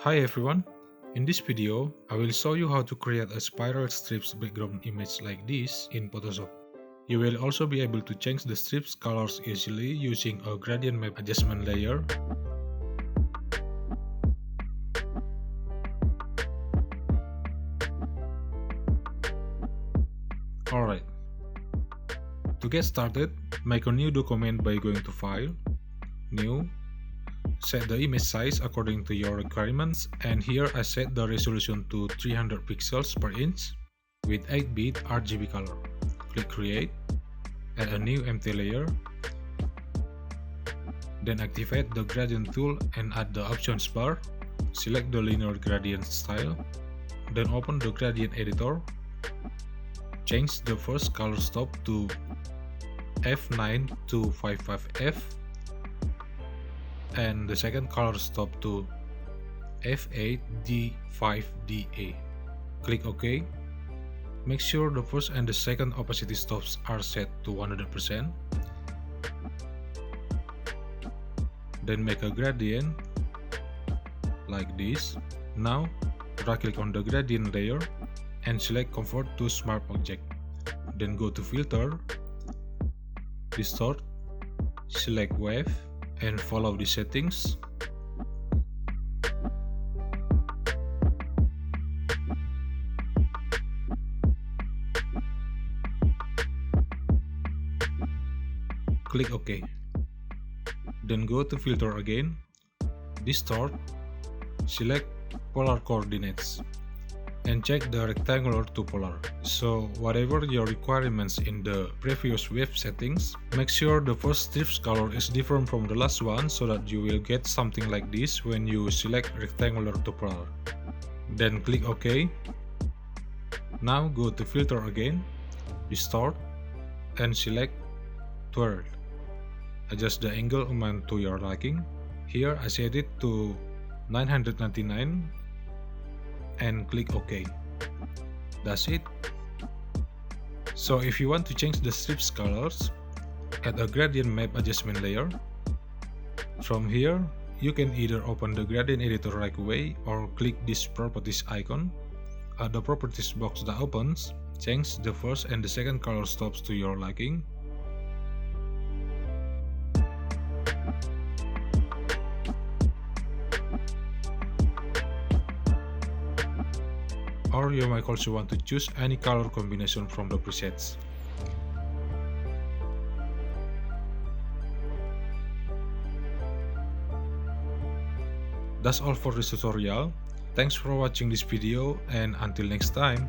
Hi everyone, in this video I will show you how to create a spiral strips background image like this in Photoshop. You will also be able to change the strips colors easily using a gradient map adjustment layer. Alright, to get started, make a new document by going to File, New, set the image size according to your requirements, and here I set the resolution to 300 pixels per inch with 8-bit RGB color. Click Create, add a new empty layer, then activate the gradient tool and add the options bar, select the linear gradient style, then open the gradient editor, change the first color stop to F9 to 55F and the second color stop to F8 D5DA. Click OK. Make sure the first and the second opacity stops are set to 100%. Then make a gradient like this. Now right click on the gradient layer and select Convert to Smart Object. Then go to Filter, Distort, select Wave and follow the settings. Click OK. Then go to Filter again, Distort, select Polar Coordinates and check the rectangular to polar. So whatever your requirements in the previous wave settings, make sure the first strips color is different from the last one so that you will get something like this when you select rectangular to polar. Then click OK. Now go to Filter again, Distort and select Twirl. Adjust the angle amount to your liking. Here I set it to 999 and click OK. That's it. So if you want to change the strips colors, add a gradient map adjustment layer. From here, you can either open the gradient editor right away or click this properties icon. At the properties box that opens, change the first and the second color stops to your liking. Or you might also want to choose any color combination from the presets. That's all for this tutorial. Thanks for watching this video and until next time.